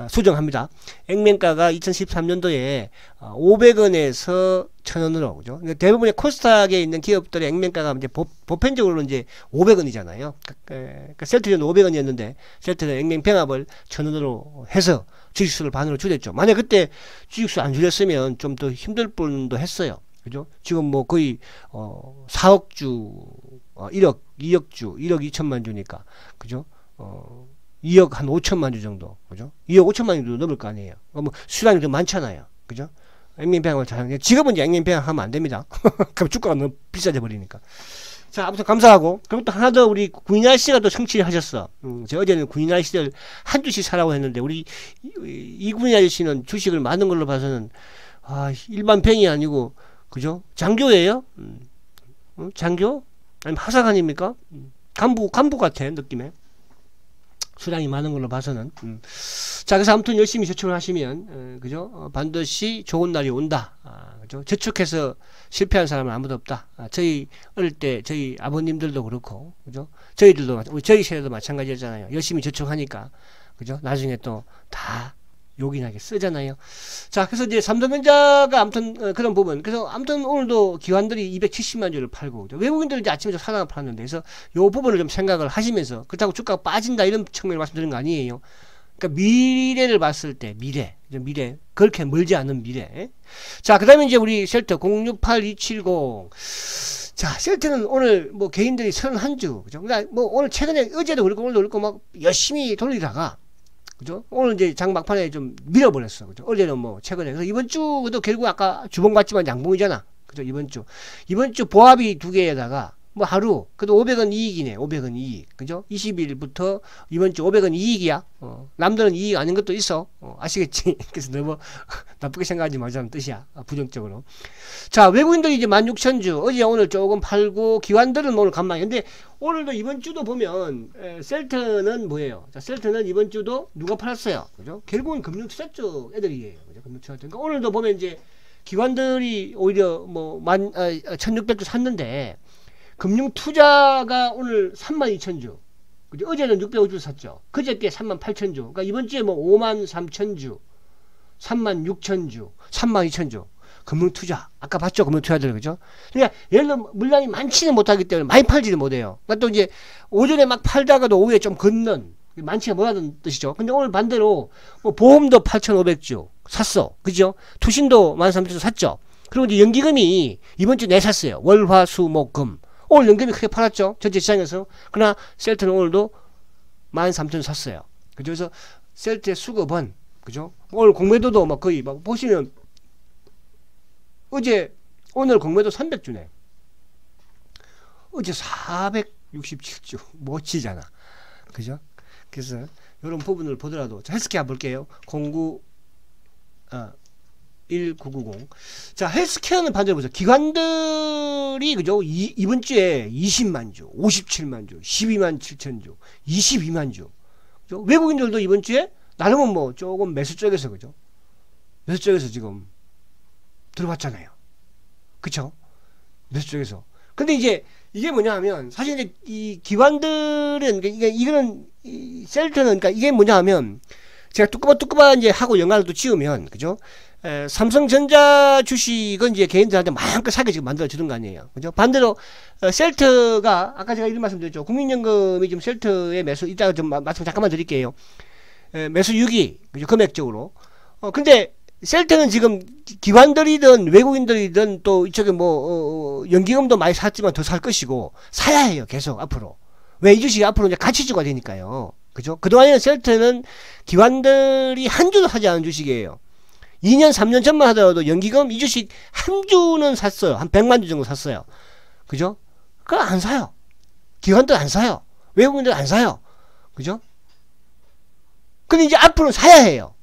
수정합니다. 액면가가 2013년도에 500원에서 1,000원으로 그죠? 그러니까 대부분의 코스닥에 있는 기업들의 액면가가 이제 보편적으로 이제 500원이잖아요. 그러니까 셀트는 500원이었는데 셀트는 액면 병합을 1,000원으로 해서 주식수를 반으로 줄였죠. 만약 그때 주식수 안 줄였으면 좀 더 힘들 뻔도 했어요. 그죠? 지금 뭐 거의 4억 주 1억, 2억 주, 1억 2천만 주니까, 그죠? 2억 한 5천만 주 정도. 그죠? 2억 5천만 주 넘을 거 아니에요. 뭐 수량이 더 많잖아요. 그죠? 액면배양을 잘, 지금은 이제 액면배양 하면 안 됩니다. 그럼 주가가 너무 비싸져 버리니까. 자, 아무튼 감사하고. 그리고 또 하나 더 우리 구인아 씨가 또 청취를 하셨어. 제가 어제는 구인아 씨를 한 주씩 사라고 했는데, 우리 이구인아 씨는 주식을 많은 걸로 봐서는, 일반 병이 아니고, 그죠? 장교예요? 장교? 아니면 하사관입니까? 간부 같아, 느낌에. 수량이 많은 걸로 봐서는. 자, 그래서 아무튼 열심히 저축을 하시면, 그죠? 반드시 좋은 날이 온다. 그죠? 저축해서 실패한 사람은 아무도 없다. 저희 어릴 때 저희 아버님들도 그렇고, 그죠? 저희들도, 저희 세대도 마찬가지였잖아요. 열심히 저축하니까, 그죠? 나중에 또 다 요긴하게 쓰잖아요. 자, 그래서 이제 삼성전자가 아무튼 그런 부분. 그래서 아무튼 오늘도 기관들이 270만 주를 팔고, 외국인들은 이제 아침에 사다가 팔았는데, 그래서 요 부분을 좀 생각을 하시면서, 그렇다고 주가가 빠진다 이런 측면을 말씀드리는 거 아니에요. 그러니까 미래를 봤을 때, 미래, 그렇게 멀지 않은 미래. 자, 그 다음에 이제 우리 셀터 068270. 자, 셀터는 오늘 뭐 개인들이 31주, 그죠? 그러니까 뭐 오늘 최근에 어제도 그렇고 오늘도 그렇고 막 열심히 돌리다가, 그죠? 오늘 이제 장 막판에 좀 밀어버렸어. 그죠? 어제는 뭐 최근에. 그래서 이번 주도 결국 아까 주봉 같지만 양봉이잖아. 그죠? 이번 주 보합이 두 개에다가 뭐 하루, 그래도 500원 이익이네. 500원 이익. 그죠? 20일부터 이번 주 500원 이익이야. 남들은 이익 아닌 것도 있어. 아시겠지? 그래서 너무 나쁘게 생각하지 말자는 뜻이야. 부정적으로. 자, 외국인들이 이제 16,000주. 어제 오늘 조금 팔고, 기관들은 오늘 간만에. 근데 오늘도 이번 주도 보면, 셀트는 뭐예요? 자, 셀트는 이번 주도 누가 팔았어요? 그죠? 결국은 금융투자 쪽 애들이에요. 그죠? 금융투자 쪽. 그러니까 오늘도 보면 이제 기관들이 오히려 뭐 1,600주 샀는데, 금융투자가 오늘 32,000주. 그죠? 어제는 650주 샀죠. 그저께 38,000주. 그러니까 이번 주에 뭐 53,000주, 36,000주, 32,000주. 금융투자. 아까 봤죠? 금융투자들. 그죠? 그러니까 예를 들어 물량이 많지는 못하기 때문에 많이 팔지는 못해요. 그러니까 또 이제 오전에 막 팔다가도 오후에 좀 걷는, 많지가 못하는 뜻이죠. 근데 오늘 반대로 뭐 보험도 8,500주 샀어. 그죠? 투신도 13,000주 샀죠. 그리고 이제 연기금이 이번 주 내샀어요. 월, 화, 수, 목, 금. 오늘 연금이 크게 팔았죠. 전체 시장에서. 그러나 셀트는 오늘도 13,000 샀어요. 그죠? 그래서 셀트의 수급은, 그죠? 오늘 공매도도 막 거의 막 보시면, 오늘 공매도 300주네. 어제 467주. 멋지잖아. 그죠? 그래서 이런 부분을 보더라도. 자, 헬스케어 볼게요. 1990. 자, 헬스케어는 반대로 보세요. 기관들이, 그죠? 이번 주에 20만 주, 57만 주, 12만 7천 주, 22만 주. 그죠? 외국인들도 이번 주에 나름은 뭐 조금 매수 쪽에서, 그죠? 매수 쪽에서 지금 들어왔잖아요. 그쵸? 매수 쪽에서. 근데 이제 이게 뭐냐 하면, 사실 이제 이 기관들은, 이거는, 셀트는, 그러니까 이게 뭐냐 하면, 제가 뚜꾸바 이제 하고 영화를 또 지으면, 그죠? 삼성전자 주식은 이제 개인들한테 마음껏 사게 지금 만들어주는 거 아니에요. 그죠? 반대로, 셀트가, 아까 제가 이런 말씀 드렸죠. 국민연금이 지금 셀트의 매수, 이따가 좀 말씀 잠깐만 드릴게요. 매수 6위, 그죠? 금액적으로. 근데, 셀트는 지금 기관들이든 외국인들이든 또 이쪽에 뭐, 연기금도 많이 샀지만 더 살 것이고, 사야 해요. 계속 앞으로. 왜 이 주식이 앞으로 이제 가치주가 되니까요. 그죠? 그동안에는 셀트는 기관들이 한 주도 사지 않은 주식이에요. 2년, 3년 전만 하더라도 연기금 이 주식 한 주는 샀어요. 한 100만 주 정도 샀어요. 그죠? 그거 안 사요. 기관들 안 사요. 외국인들 안 사요. 그죠? 근데 이제 앞으로 사야 해요.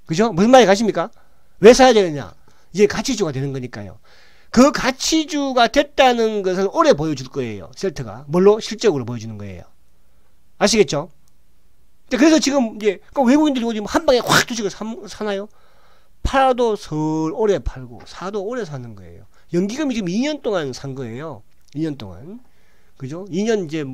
그죠? 무슨 말이 가십니까? 왜 사야 되느냐? 이제 가치주가 되는 거니까요. 그 가치주가 됐다는 것을 오래 보여줄 거예요. 셀트가. 뭘로? 실적으로 보여주는 거예요. 아시겠죠? 그래서 지금 이제 외국인들이 지금 한 방에 확 주식을 사나요? 팔아도 오래 팔고 사도 오래 사는 거예요. 연기금이 지금 2년 동안 산 거예요. 2년 동안. 그죠? 2년 이제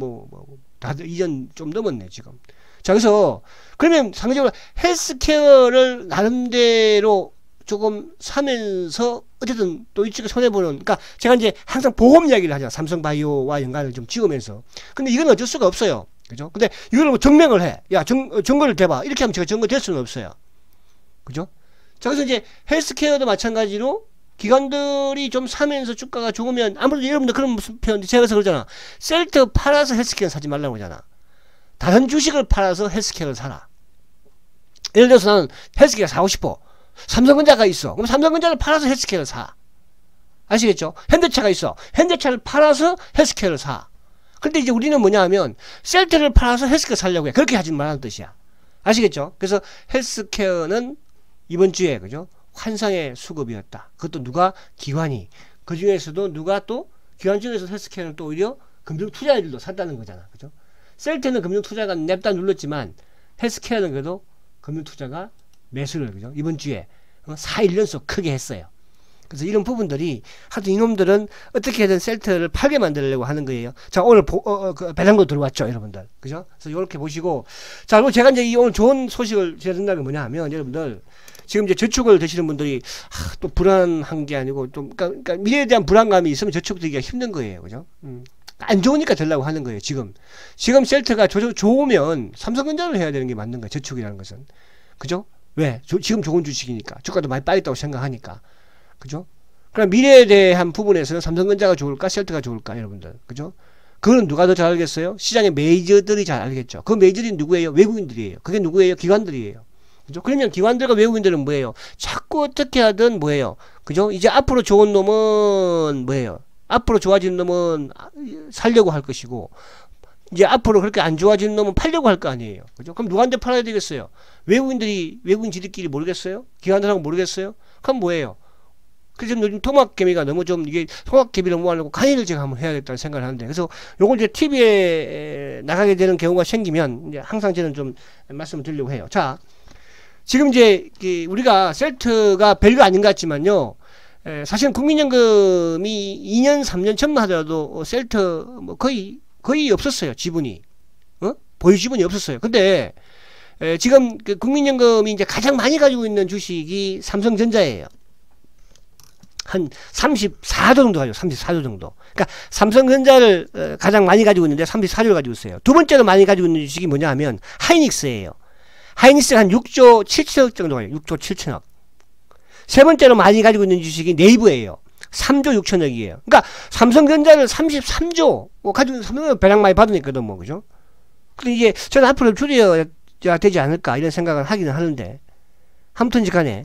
다들 2년 좀 넘었네 지금. 자, 그래서 그러면 상대적으로 헬스케어를 나름대로 조금 사면서 어쨌든 또 이쪽에 손해보는, 그러니까 제가 이제 항상 보험 이야기를 하잖아. 삼성바이오와 연관을 좀 지으면서. 근데 이건 어쩔 수가 없어요. 그죠? 근데 이걸 뭐 증명을 해. 야, 증거를 대봐. 이렇게 하면 제가 증거될 수는 없어요. 그죠? 자, 그래서 이제 헬스케어도 마찬가지로 기관들이 좀 사면서 주가가 좋으면, 아무래도 여러분들 그런 무슨 표현, 제가 그래서 그러잖아. 셀트 팔아서 헬스케어 사지 말라고 그러잖아. 다른 주식을 팔아서 헬스케어를 사라. 예를 들어서 나는 헬스케어 사고 싶어. 삼성전자가 있어. 그럼 삼성전자를 팔아서 헬스케어를 사. 아시겠죠? 현대차가 있어. 현대차를 팔아서 헬스케어를 사. 근데 이제 우리는 뭐냐 하면 셀트를 팔아서 헬스케어 살려고 해. 그렇게 하지 말라는 뜻이야. 아시겠죠? 그래서 헬스케어는 이번 주에 그죠? 환상의 수급이었다. 그것도 누가? 기관이. 그 중에서도 누가 또 기관 중에서 헬스케어는 또 오히려 금융 투자들도 샀다는 거잖아. 그죠? 셀트는 금융 투자가 냅다 눌렀지만 헬스케어는 그래도 금융 투자가 매수를 그죠? 이번 주에 4일 연속 크게 했어요. 그래서 이런 부분들이 하여튼 이놈들은 어떻게든 셀트를 팔게 만들려고 하는 거예요. 자, 오늘 그 배당도 들어왔죠, 여러분들. 그죠? 그래서 이렇게 보시고, 자, 그리고 제가 이제 오늘 좋은 소식을 제가 듣는 게 뭐냐 하면, 여러분들, 지금 이제 저축을 드시는 분들이, 또 불안한 게 아니고, 좀, 그러니까 미래에 대한 불안감이 있으면 저축 들기가 힘든 거예요. 그죠? 안 좋으니까 들라고 하는 거예요, 지금. 지금 셀트가 좋으면 삼성전자를 해야 되는 게 맞는 거예요, 저축이라는 것은. 그죠? 왜? 지금 좋은 주식이니까. 주가도 많이 빠졌다고 생각하니까. 그죠? 그럼 미래에 대한 부분에서는 삼성전자가 좋을까 셀트가 좋을까 여러분들. 그죠? 그거는 누가 더 잘 알겠어요? 시장의 메이저들이 잘 알겠죠. 그 메이저들이 누구예요? 외국인들이에요. 그게 누구예요? 기관들이에요. 그죠? 그러면 기관들과 외국인들은 뭐예요? 자꾸 어떻게 하든 뭐예요? 그죠? 이제 앞으로 좋은 놈은 뭐예요? 앞으로 좋아지는 놈은 살려고 할 것이고, 이제 앞으로 그렇게 안 좋아지는 놈은 팔려고 할 거 아니에요. 그죠? 그럼 누구한테 팔아야 되겠어요? 외국인들끼리 모르겠어요? 기관들하고 모르겠어요? 그럼 뭐예요? 그래서 요즘 통합개미가 너무 좀 이게 통합개미를 모아놓고 강의를 제가 한번 해야겠다는 생각을 하는데, 그래서 요걸 이제 TV에 나가게 되는 경우가 생기면 이제 항상 저는 좀 말씀을 드리려고 해요. 자, 지금 이제 우리가 셀트가 별거 아닌 것 같지만요, 사실은 국민연금이 2년 3년 전만 하더라도 셀트 뭐 거의 없었어요. 지분이 보유 지분이 없었어요. 근데 지금 그 국민연금이 이제 가장 많이 가지고 있는 주식이 삼성전자예요. 한 34조 정도 가지고 34조 정도. 그러니까 삼성전자를 가장 많이 가지고 있는데 34조를 가지고 있어요. 두 번째로 많이 가지고 있는 주식이 뭐냐 하면 하이닉스예요. 하이닉스가 한 6조 7천억 정도 가요. 6조 7천억. 세 번째로 많이 가지고 있는 주식이 네이버예요. 3조 6천억이에요. 그러니까 삼성전자를 33조 가지고 삼성전자 배당 많이 받으니까도 뭐 그죠? 근데 이게 저는 앞으로 줄여야 되지 않을까 이런 생각을 하기는 하는데, 아무튼 간에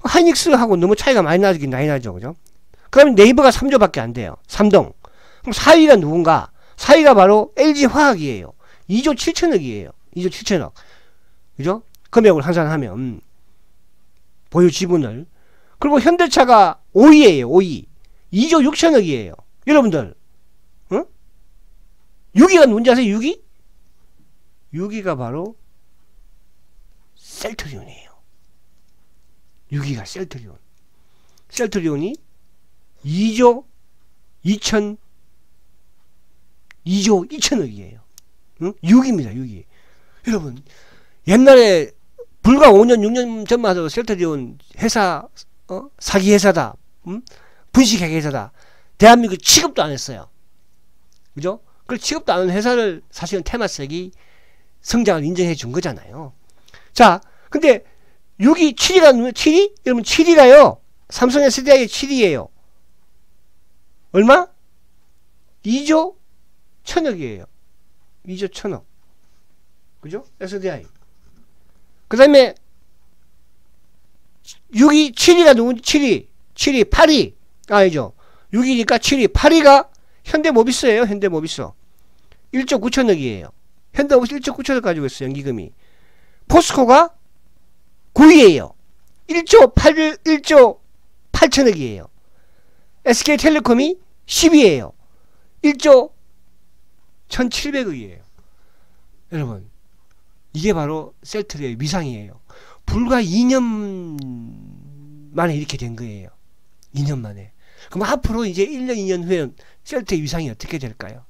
하이닉스하고 너무 차이가 많이 나죠. 그죠? 그 다음에 네이버가 3조밖에 안 돼요. 삼동. 그럼 4위가 누군가? 4위가 바로 LG화학이에요. 2조 7천억이에요. 2조 7천억. 그죠? 금액을 환산하면. 보유 지분을. 그리고 현대차가 5위예요. 5위. 2조 6천억이에요. 여러분들. 6위가 누군지 아세요? 6위? 6위가 바로 셀트리온이에요. 6위가 셀트리온. 셀트리온이 2조 2천억이에요. 6위입니다. 6위. 여러분, 옛날에 불과 5년, 6년 전만 하더라도 셀트리온 회사, 사기 회사다. 분식회계 회사다. 대한민국 취급도 안 했어요. 그죠? 그 취급도 안 하는 회사를 사실은 테마색이 성장을 인정해 준 거잖아요. 자, 근데 6위, 7위가 누구예요? 7위? 여러분 7위가요. 삼성 SDI의 7위예요. 얼마? 2조 1천억이에요. 2조 1천억. 그죠? SDI. 그 다음에 6위, 7위가 누군지 7위, 8위. 아니죠. 6위니까 7위, 8위가 현대모비스예요. 현대모비스. 1조 9천억이에요. 현대모비스 1조 9천억 가지고 있어요. 연기금이. 포스코가 9위예요. 1조 8천억이에요. SK텔레콤이 10위예요. 1조 1700억이에요. 여러분, 이게 바로 셀트리온의 위상이에요. 불과 2년 만에 이렇게 된 거예요. 2년 만에. 그럼 앞으로 이제 1년, 2년 후에는 셀트의 위상이 어떻게 될까요?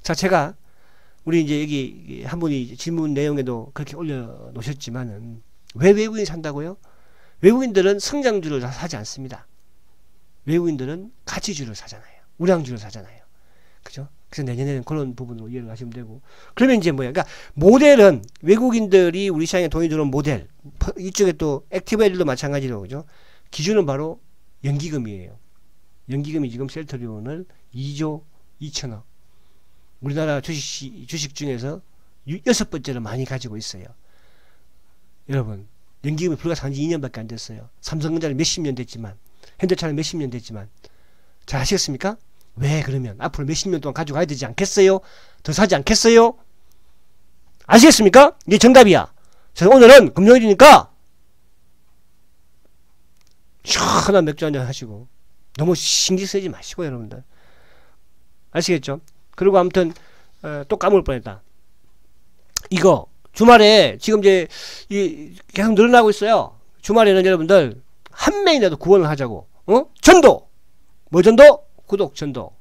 자, 제가 우리 이제 여기 한 분이 질문 내용에도 그렇게 올려놓으셨지만은, 왜 외국인이 산다고요? 외국인들은 성장주를 사지 않습니다. 외국인들은 가치주를 사잖아요. 우량주를 사잖아요. 그죠? 그래서 내년에는 그런 부분으로 이해를 하시면 되고. 그러면 이제 뭐야? 그러니까 모델은 외국인들이 우리 시장에 돈이 들어온 모델. 이쪽에 또 액티브엘도 마찬가지로, 그죠? 기준은 바로 연기금이에요. 연기금이 지금 셀트리온을 2조 2천억. 우리나라 주식 중에서 여섯 번째로 많이 가지고 있어요. 여러분, 연기금이 불과한 지 2년밖에 안 됐어요. 삼성전자는 몇십 년 됐지만, 현대차는 몇십 년 됐지만. 잘 아시겠습니까? 왜 그러면 앞으로 몇십 년 동안 가지고 가야 되지 않겠어요? 더 사지 않겠어요? 아시겠습니까? 이게 정답이야. 그래서 오늘은 금요일이니까 시원한 맥주 한잔 하시고 너무 신기 쓰지 마시고 여러분들. 아시겠죠? 그리고 아무튼 또 까먹을 뻔했다. 이거 주말에 지금 이제 계속 늘어나고 있어요. 주말에는 여러분들 한 명이라도 구원을 하자고. 전도! 뭐 전도? 구독 전도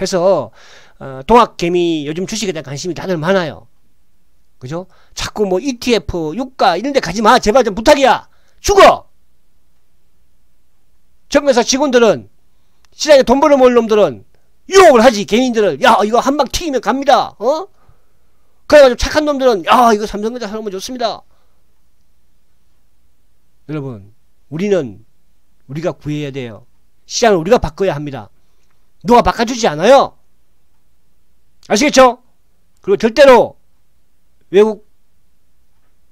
해서 동학개미 요즘 주식에 대한 관심이 다들 많아요. 그죠? 자꾸 뭐 ETF, 유가 이런 데 가지 마. 제발 좀 부탁이야. 죽어! 정회사 직원들은 시장에 돈 벌어먹을 놈들은 유혹을 하지. 개인들은 야 이거 한 방 튀기면 갑니다. 그래가지고 착한 놈들은 야 이거 삼성전자 사놓으면 좋습니다. 여러분 우리는 우리가 구해야 돼요. 시장을 우리가 바꿔야 합니다. 누가 바꿔주지 않아요. 아시겠죠? 그리고 절대로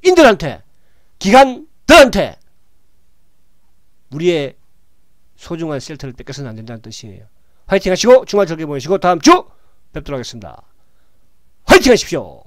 외국인들한테 기관들한테 우리의 소중한 셀터를 뺏겨서는 안 된다는 뜻이에요. 화이팅 하시고 주말 즐겨 보내시고 다음 주 뵙도록 하겠습니다. 화이팅 하십시오.